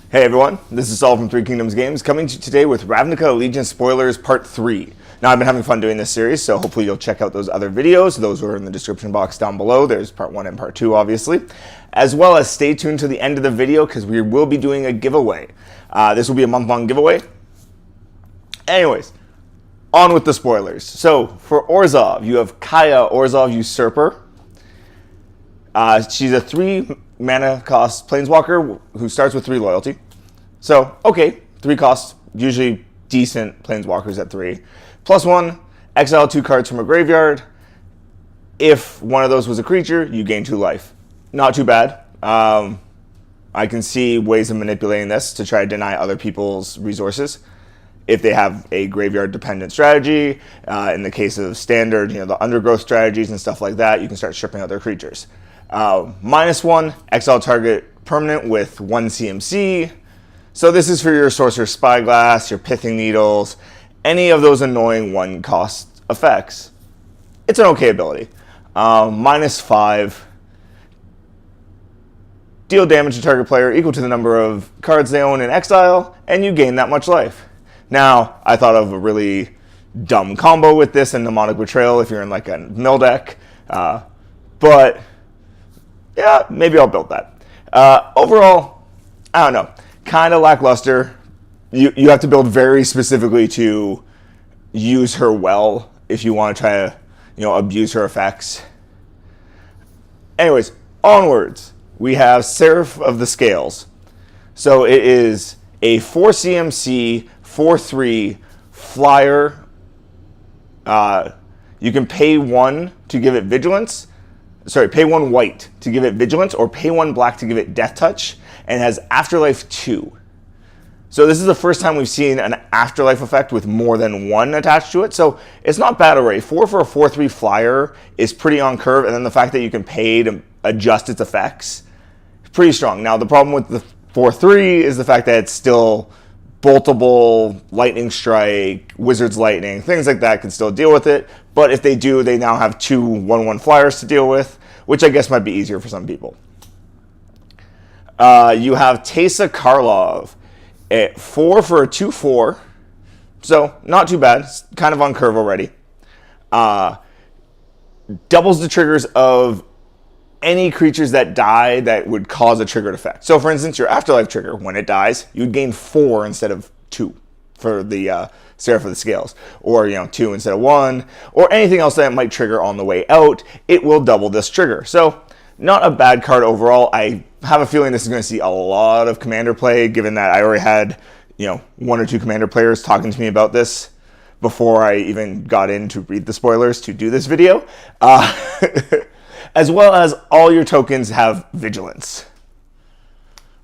Hey everyone, this is Saul from Three Kingdoms Games, coming to you today with Ravnica Allegiance Spoilers Part 3. Now, I've been having fun doing this series, so hopefully you'll check out those other videos. Those are in the description box down below. There's Part 1 and Part 2, obviously. As well as stay tuned to the end of the video, because we will be doing a giveaway. This will be a month-long giveaway. Anyways, on with the spoilers. So, for Orzhov, you have Kaya, Orzhov Usurper. She's a 3 mana cost planeswalker who starts with 3 loyalty. So, okay, 3 costs, usually decent planeswalkers at 3. +1, exile 2 cards from a graveyard. If one of those was a creature, you gain 2 life. Not too bad. I can see ways of manipulating this to try to deny other people's resources. If they have a graveyard-dependent strategy, in the case of standard, the undergrowth strategies and stuff like that, you can start stripping out their creatures. -1, exile target permanent with 1 CMC. So this is for your Sorcerer's Spyglass, your Pithing Needles, any of those annoying 1-cost effects. It's an okay ability. -5, deal damage to target player equal to the number of cards they own in exile, and you gain that much life. Now, I thought of a really dumb combo with this in Mnemonic Betrayal if you're in like a mill deck, but yeah, maybe I'll build that. Overall, I don't know, kind of lackluster. You have to build very specifically to use her well if you want to try to abuse her effects. Anyways, onwards, we have Seraph of the Scales. So it is a 4 CMC, 4/3 flyer. You can pay 1 to give it vigilance. Sorry, pay 1 white to give it vigilance, or pay 1 black to give it death touch, and it has Afterlife 2. So this is the first time we've seen an Afterlife effect with more than 1 attached to it, so it's not bad already. 4 for a 4/3 flyer is pretty on curve, and then the fact that you can pay to adjust its effects is pretty strong. Now, the problem with the 4/3 is the fact that it's still boltable, lightning strike, wizard's lightning, things like that can still deal with it. But if they do, they now have 2 1/1 flyers to deal with, which I guess might be easier for some people. You have Teysa Karlov at 4 for a 2/4, so not too bad. It's kind of on curve already. Doubles the triggers of any creatures that die that would cause a triggered effect. So, for instance, your Afterlife trigger, when it dies, you'd gain 4 instead of 2 for the Seraph of the Scales, or 2 instead of 1, or anything else that might trigger on the way out. It will double this trigger. So, not a bad card overall. I have a feeling this is going to see a lot of Commander play, given that I already had 1 or 2 Commander players talking to me about this before I even got in to read the spoilers to do this video. As well as all your tokens have vigilance.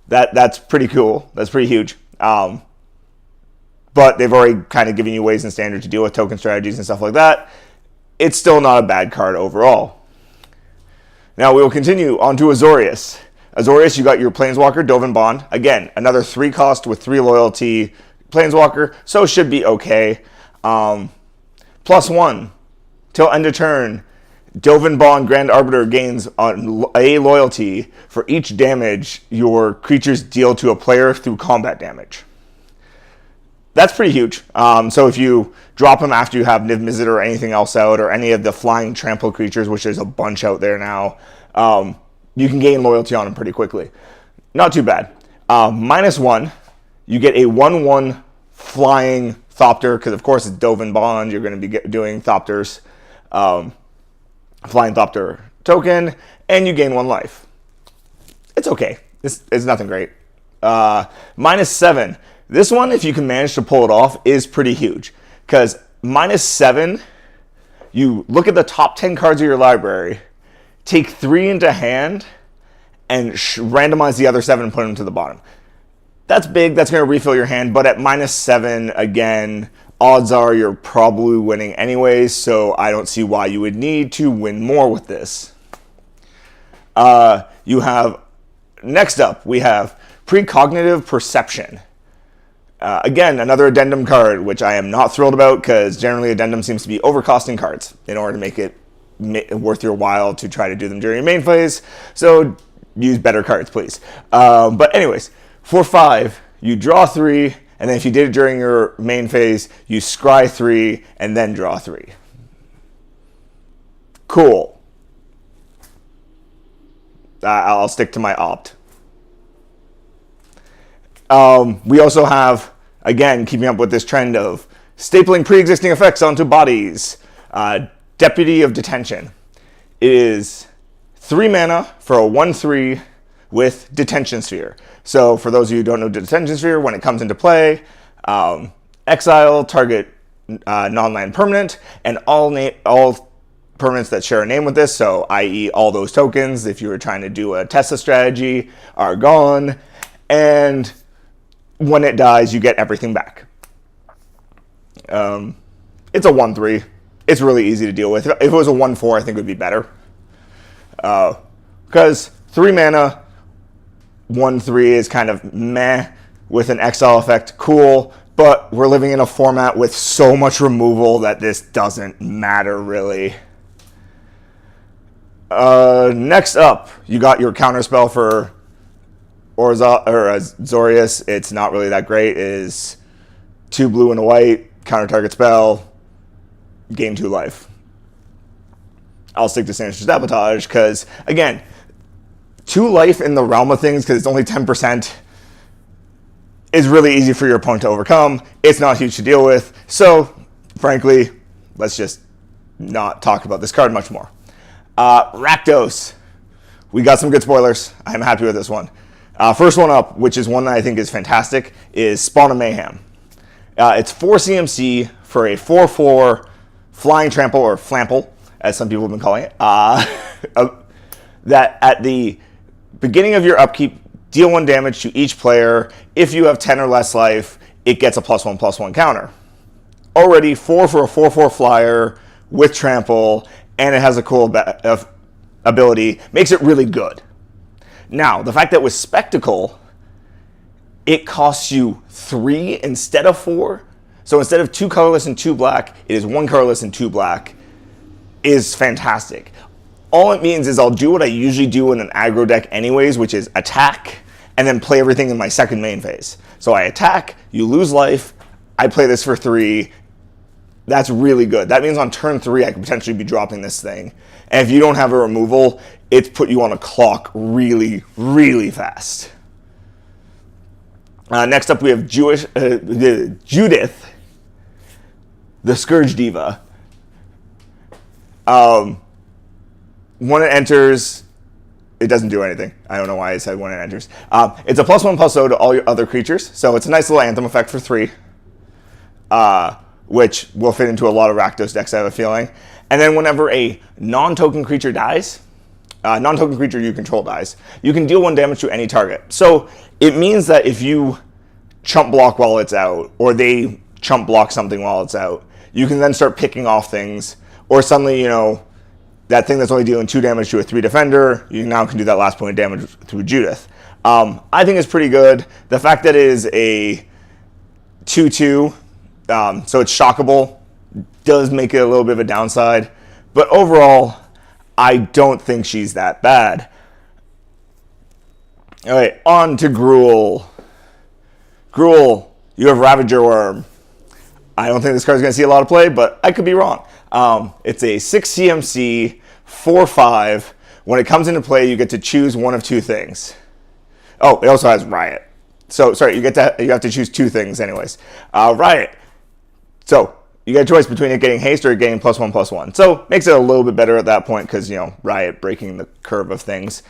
That's pretty cool. That's pretty huge. But they've already kind of given you ways in standard to deal with token strategies and stuff like that. It's still not a bad card overall. Now we will continue on to Azureus. Azureus, you got your Planeswalker, Dovin Bond. Again, another 3 cost with 3 loyalty Planeswalker, so should be okay. +1, till end of turn, Dovin Bond Grand Arbiter gains a loyalty for each damage your creatures deal to a player through combat damage. That's pretty huge. So if you drop him after you have Niv Mizzet or anything else out, or any of the flying trample creatures, which there's a bunch out there now, you can gain loyalty on him pretty quickly. Not too bad. -1, you get a 1/1 flying Thopter, because of course it's Dovin Bond, you're going to be doing Thopters. Flying Thopter token, and you gain 1 life. It's okay. It's nothing great. -7. This one, if you can manage to pull it off, is pretty huge. Because -7, you look at the top 10 cards of your library, take 3 into hand, and randomize the other 7 and put them to the bottom. That's big. That's going to refill your hand. But at -7, again, odds are you're probably winning anyways, so I don't see why you would need to win more with this. You have, next up, we have Precognitive Perception. Again, another addendum card, which I am not thrilled about, because generally addendum seems to be overcosting cards in order to make it worth your while to try to do them during your main phase. So use better cards, please. But anyways, For 5, you draw 3, and then if you did it during your main phase, you scry 3 and then draw 3. Cool. I'll stick to my opt. We also have, again, keeping up with this trend of stapling pre-existing effects onto bodies. Deputy of Detention. It is 3 mana for a 1/3 with Detention Sphere. So for those of you who don't know Detention Sphere, when it comes into play, exile target non-land permanent, and all permanents that share a name with this, so i.e. all those tokens, if you were trying to do a Tesla strategy, are gone, and when it dies, you get everything back. It's a 1/3. It's really easy to deal with. If it was a 1/4, I think it would be better. Because 3 mana, 1/3 is kind of meh with an exile effect, cool, but we're living in a format with so much removal that this doesn't matter really. Next up, you got your counterspell for Orzhov or Azureus. It's not really that great. It is 2 blue and a white, counter target spell, gain 2 life. I'll stick to Sinister Sabotage because, again, 2 life in the realm of things, because it's only 10%, is really easy for your opponent to overcome. It's not huge to deal with. So, frankly, let's just not talk about this card much more. Rakdos. We got some good spoilers. I'm happy with this one. First one up, which is one that I think is fantastic, is Spawn of Mayhem. It's 4 CMC for a 4/4 flying trample, or flample, as some people have been calling it. That at the beginning of your upkeep, deal 1 damage to each player. If you have 10 or less life, it gets a +1/+1 counter. Already 4 for a 4/4 flyer with trample, and it has a cool ability, makes it really good. Now, the fact that with Spectacle, it costs you 3 instead of 4. So instead of 2 colorless and 2 black, it is 1 colorless and 2 black, is fantastic. All it means is I'll do what I usually do in an aggro deck anyways, which is attack, and then play everything in my second main phase. So I attack, you lose life, I play this for 3. That's really good. That means on turn 3, I could potentially be dropping this thing. And if you don't have a removal, it's put you on a clock really, really fast. Next up, we have Judith, the Scourge Diva. When it enters, it doesn't do anything. I don't know why I said when it enters. It's a +1/+0 to all your other creatures, so it's a nice little Anthem effect for 3, which will fit into a lot of Rakdos decks, I have a feeling. And then whenever a non-token creature dies, non-token creature you control dies, you can deal 1 damage to any target. So it means that if you chump block while it's out, or they chump block something while it's out, you can then start picking off things, or suddenly, you know, that thing that's only dealing 2 damage to a 3 defender, you now can do that last point of damage through Judith. I think it's pretty good. The fact that it is a 2/2, so it's shockable, does make it a little bit of a downside. But overall, I don't think she's that bad. All right, on to Gruel. Gruel, you have Ravager Worm. I don't think this card's going to see a lot of play, but I could be wrong. It's a 6 CMC, 4/5. When it comes into play, you get to choose one of 2 things. Oh, it also has Riot. So, sorry, you have to choose 2 things anyways. Riot. So, you get a choice between it getting haste or it getting +1/+1. So, makes it a little bit better at that point because, you know, Riot breaking the curve of things.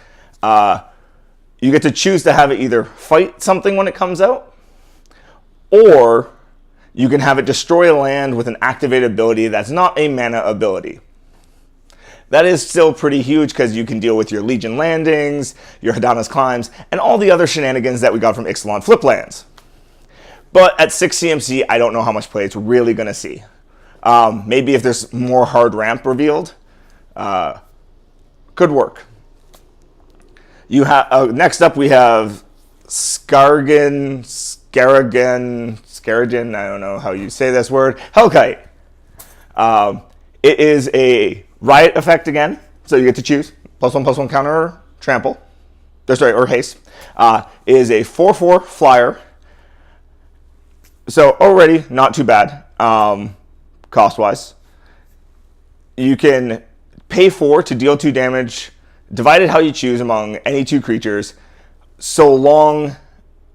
You get to choose to have it either fight something when it comes out, or you can have it destroy a land with an activated ability that's not a mana ability. That is still pretty huge because you can deal with your Legion Landings, your Hadana's Climbs, and all the other shenanigans that we got from Ixalan flip lands. But at 6 CMC, I don't know how much play it's really going to see. Maybe if there's more hard ramp revealed, could work. You have next up we have Scoggins. Scaragin, I don't know how you say this word, Hellkite. It is a Riot effect again, so you get to choose +1/+1 counter, trample. or haste, is a 4/4 flyer. So already not too bad cost-wise. You can pay 4 to deal 2 damage, divided how you choose among any 2 creatures, so long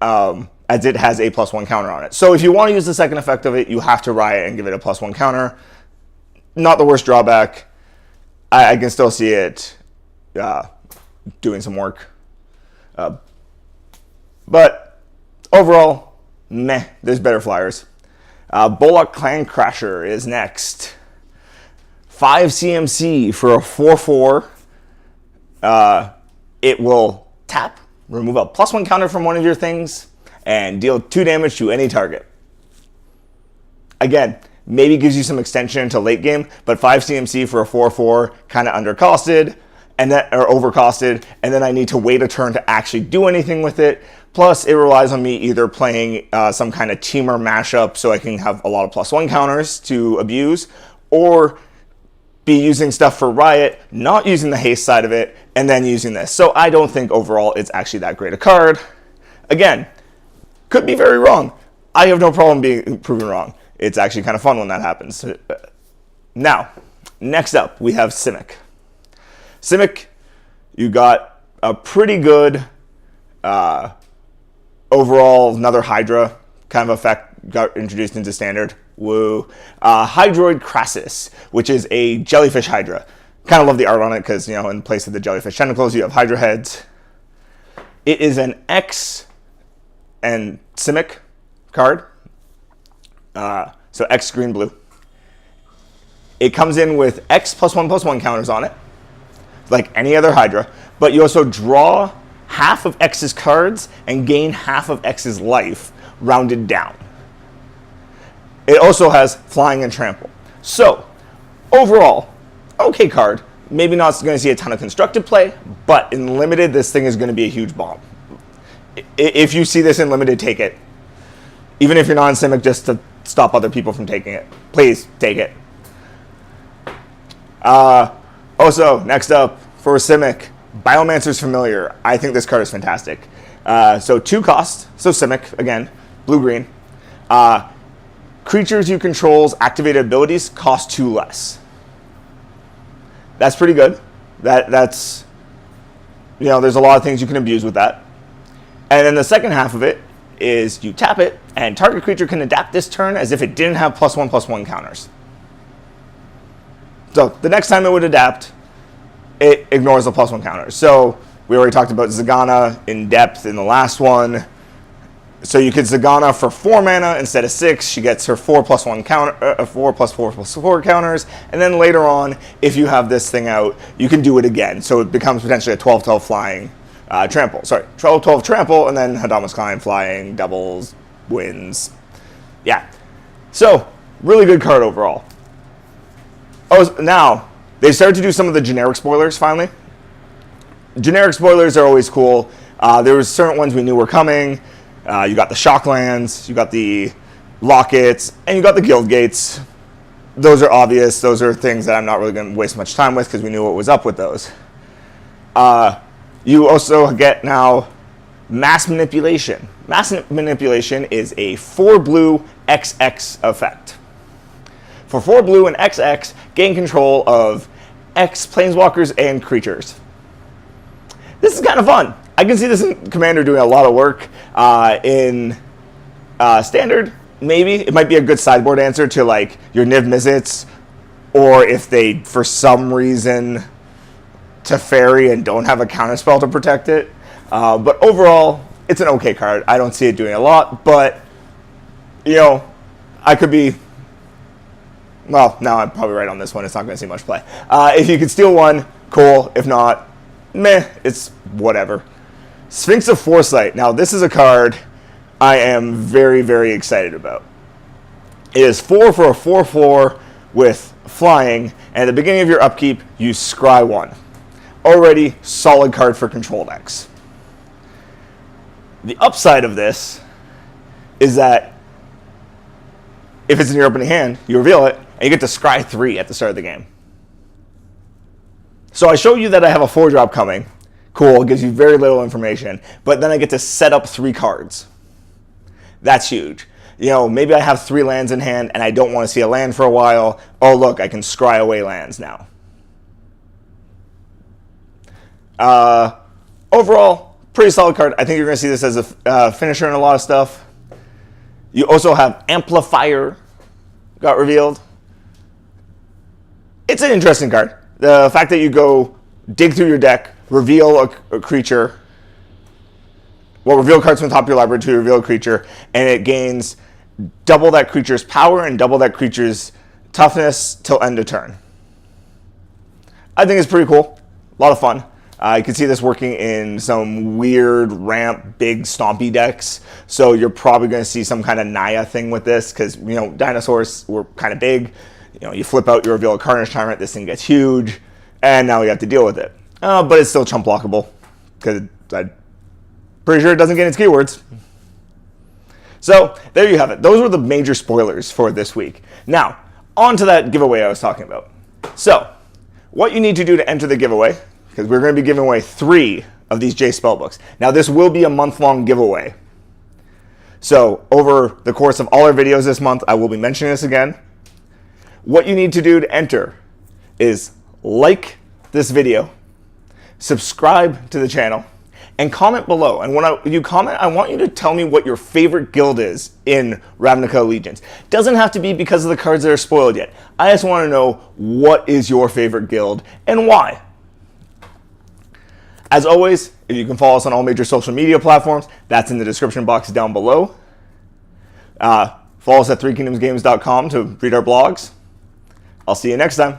as it has a +1 counter on it. So if you want to use the second effect of it, you have to riot and give it a +1 counter. Not the worst drawback. I can still see it doing some work. But overall, meh, there's better flyers. Bolok Clan Crasher is next. 5 CMC for a 4/4. It will tap, remove a +1 counter from one of your things, and deal 2 damage to any target. Again, maybe gives you some extension into late game, but 5 CMC for a 4/4, kind of undercosted, or overcosted, and then I need to wait a turn to actually do anything with it. Plus, it relies on me either playing some kind of teamer mashup so I can have a lot of +1 counters to abuse, or be using stuff for Riot, not using the haste side of it, and then using this. So I don't think overall it's actually that great a card. Again, could be very wrong. I have no problem being proven wrong. It's actually kind of fun when that happens. Now, next up, we have Simic. Simic, you got a pretty good overall, another Hydra kind of effect got introduced into Standard. Woo. Hydroid Crassus, which is a jellyfish Hydra. Kind of love the art on it because, in place of the jellyfish tentacles, you have Hydra heads. It is an X and Simic card. So X, green, blue. It comes in with X +1/+1 counters on it, like any other Hydra, but you also draw half of X's cards and gain half of X's life, rounded down. It also has flying and trample. So, overall, okay card. Maybe not going to see a ton of constructed play, but in limited, this thing is going to be a huge bomb. If you see this in limited, take it. Even if you're not in Simic, just to stop other people from taking it. Please, take it. Also, next up, for Simic, Biomancer's Familiar. I think this card is fantastic. So 2 cost, so Simic, again, blue-green. Creatures you control's activated abilities cost 2 less. That's pretty good. That's, there's a lot of things you can abuse with that. And then the second half of it is you tap it, and target creature can adapt this turn as if it didn't have +1/+1 counters. So the next time it would adapt, it ignores the +1 counters. So we already talked about Zagana in depth in the last one. So you could Zagana for 4 mana instead of 6. She gets her 4+1 counter, 4+4+4 counters, and then later on, if you have this thing out, you can do it again. So it becomes potentially a 12/12 flying trample. Sorry, 12/12 trample, and then Hadama's Climb flying doubles wins. Yeah. So really good card overall. Oh, now they started to do some of the generic spoilers finally. Generic spoilers are always cool. There were certain ones we knew were coming. You got the Shocklands, you got the Lockets, and you got the Guild Gates. Those are obvious. Those are things that I'm not really going to waste much time with because we knew what was up with those. You also get now Mass Manipulation. Mass Manipulation is a 4 blue XX effect. For 4 blue and XX, gain control of X planeswalkers and creatures. This is kind of fun. I can see this in Commander doing a lot of work. In Standard, maybe. It might be a good sideboard answer to like your Niv Mizzets, or if they, for some reason, Teferi and don't have a counterspell to protect it. But overall, it's an okay card. I don't see it doing a lot, but, I could be... Well, now I'm probably right on this one. It's not going to see much play. If you could steal one, cool. If not, meh, it's whatever. Sphinx of Foresight. Now, this is a card I am very, very excited about. It is 4 for a 4/4 with flying, and at the beginning of your upkeep, you scry 1. Already solid card for control decks. The upside of this is that if it's in your opening hand, you reveal it, and you get to scry 3 at the start of the game. So I show you that I have a 4-drop coming. Cool, it gives you very little information. But then I get to set up 3 cards. That's huge. You know, maybe I have 3 lands in hand and I don't want to see a land for a while. Oh, look, I can scry away lands now. Overall, pretty solid card. I think you're going to see this as a finisher in a lot of stuff. You also have Amplifier got revealed. It's an interesting card. The fact that you go dig through your deck, reveal a creature, well, reveal cards from the top of your library to reveal a creature, and it gains double that creature's power and double that creature's toughness till end of turn. I think it's pretty cool. A lot of fun. You can see this working in some weird ramp, big stompy decks. So you're probably going to see some kind of Naya thing with this because, you know, dinosaurs were kind of big. You know, you flip out, you reveal a Carnage Tyrant, this thing gets huge, and now you have to deal with it. But it's still chump blockable because I'm pretty sure it doesn't get its keywords. So there you have it. Those were the major spoilers for this week. Now, on to that giveaway I was talking about. So, what you need to do to enter the giveaway, because we're going to be giving away 3 of these J Spellbooks. Now, this will be a month-long giveaway. So, over the course of all our videos this month, I will be mentioning this again. What you need to do to enter is like this video, subscribe to the channel, and comment below. And when you comment, I want you to tell me what your favorite guild is in Ravnica Allegiance. Doesn't have to be because of the cards that are spoiled yet. I just want to know what is your favorite guild and why. As always, if you can follow us on all major social media platforms, that's in the description box down below. Follow us at 3kingdomsgames.com to read our blogs. I'll see you next time.